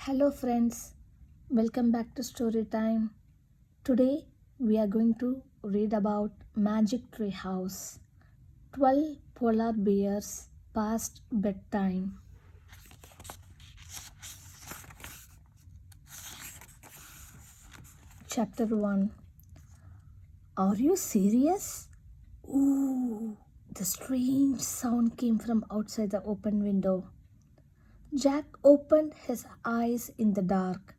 Hello, friends. Welcome back to Story Time. Today we are going to read about Magic Tree House. 12 Polar Bears Past Bedtime. Chapter 1. Are you serious? Ooh, the strange sound came from outside the open window. Jack opened his eyes in the dark.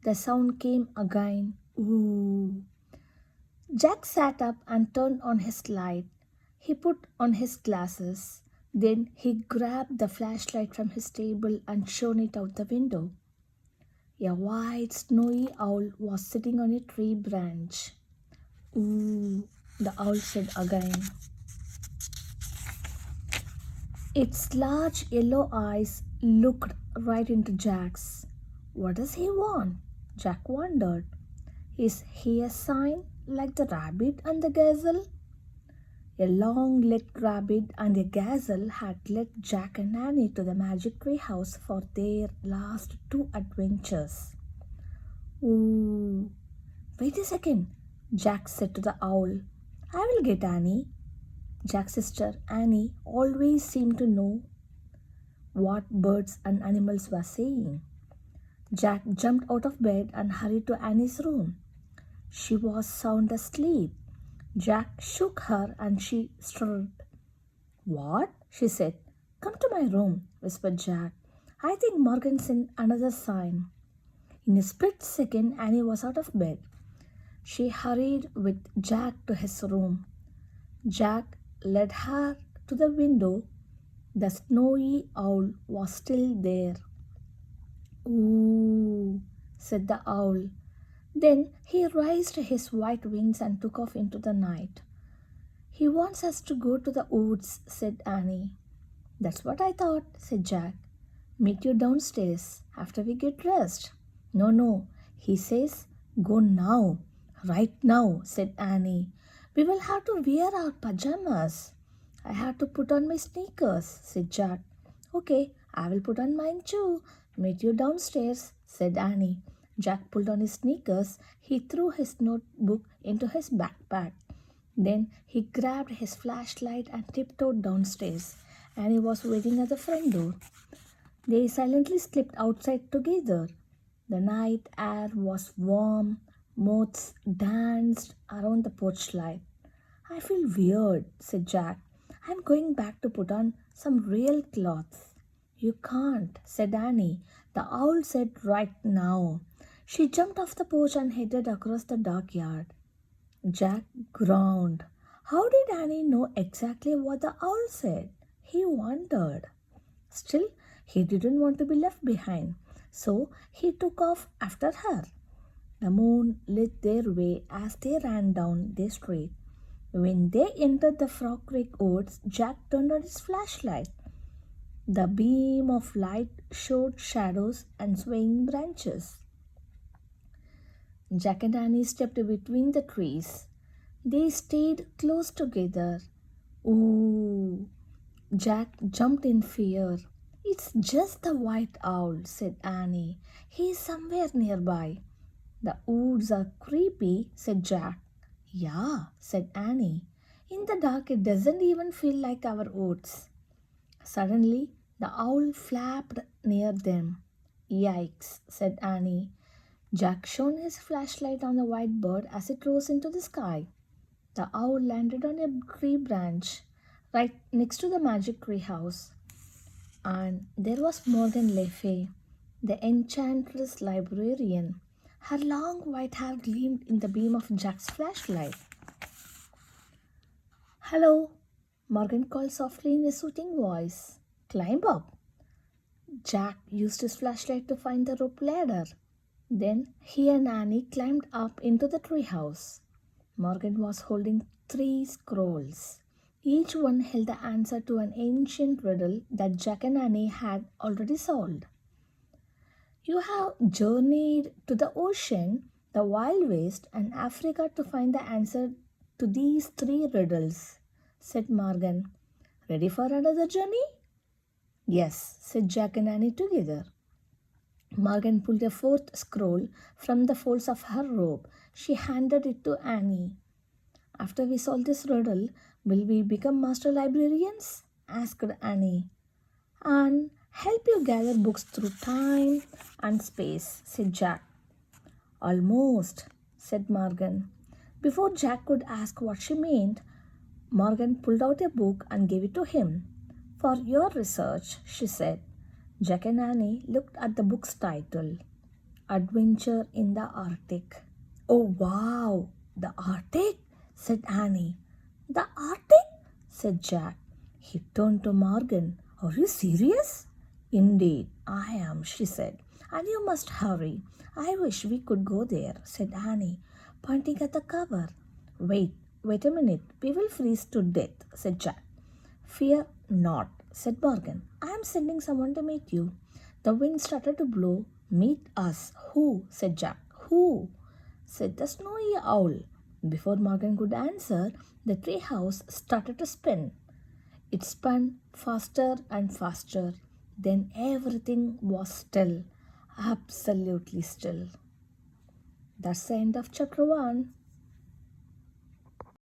The sound came again. Ooh. Jack sat up and turned on his light. He put on his glasses. Then he grabbed the flashlight from his table and shone it out the window. A white snowy owl was sitting on a tree branch. Ooh, the owl said again. Its large yellow eyes looked right into Jack's. What does he want? Jack wondered. Is he a sign like the rabbit and the gazelle? A long-legged rabbit and a gazelle had led Jack and Annie to the magic tree house for their last two adventures. Ooh, wait a second, Jack said to the owl. I will get Annie. Jack's sister Annie always seemed to know what birds and animals were saying. Jack jumped out of bed and hurried to Annie's room. She was sound asleep. Jack shook her and she stirred. What? She said. Come to my room, whispered Jack. I think Morgan sent another sign. In a split second, Annie was out of bed. She hurried with Jack to his room. Jack led her to the window. The snowy owl was still there. Ooh, said the owl. Then he raised his white wings and took off into the night. He wants us to go to the woods, said Annie. That's what I thought, said Jack. Meet you downstairs after we get dressed. No, he says, go now, right now, said Annie. We will have to wear our pajamas. I have to put on my sneakers, said Jack. Okay, I will put on mine too. Meet you downstairs, said Annie. Jack pulled on his sneakers. He threw his notebook into his backpack. Then he grabbed his flashlight and tiptoed downstairs. Annie was waiting at the front door. They silently slipped outside together. The night air was warm. Moths danced around the porch light. I feel weird, said Jack. I'm going back to put on some real clothes. You can't, said Annie. The owl said right now. She jumped off the porch and headed across the dark yard. Jack groaned. How did Annie know exactly what the owl said? He wondered. Still, he didn't want to be left behind, so he took off after her. The moon lit their way as they ran down the street. When they entered the Frog Creek woods, Jack turned on his flashlight. The beam of light showed shadows and swaying branches. Jack and Annie stepped between the trees. They stayed close together. Ooh! Jack jumped in fear. It's just the white owl, said Annie. He is somewhere nearby. The woods are creepy, said Jack. Yeah, said Annie. In the dark, it doesn't even feel like our woods. Suddenly, the owl flapped near them. Yikes, said Annie. Jack shone his flashlight on the white bird as it rose into the sky. The owl landed on a tree branch right next to the magic tree house. And there was Morgan le Fay, the enchantress librarian. Her long white hair gleamed in the beam of Jack's flashlight. Hello, Morgan called softly in a soothing voice. Climb up. Jack used his flashlight to find the rope ladder. Then he and Annie climbed up into the treehouse. Morgan was holding 3 scrolls. Each one held the answer to an ancient riddle that Jack and Annie had already solved. You have journeyed to the ocean, the wild west, and Africa to find the answer to these 3 riddles, said Morgan. Ready for another journey? Yes, said Jack and Annie together. Morgan pulled a fourth scroll from the folds of her robe. She handed it to Annie. After we solve this riddle, will we become master librarians? Asked Annie. And help you gather books through time and space, said Jack. Almost, said Morgan. Before Jack could ask what she meant, Morgan pulled out a book and gave it to him. For your research, she said. Jack and Annie looked at the book's title, Adventure in the Arctic. Oh wow, the Arctic, said Annie. The Arctic, said Jack. He turned to Morgan. Are you serious? Indeed, I am, she said. And you must hurry. I wish we could go there, said Annie, pointing at the cover. Wait a minute. We will freeze to death, said Jack. Fear not, said Morgan. I am sending someone to meet you. The wind started to blow. Meet us. Who? Said Jack. Who? Said the snowy owl. Before Morgan could answer, the tree house started to spin. It spun faster and faster. Then everything was still, absolutely still. That's the end of chapter 1.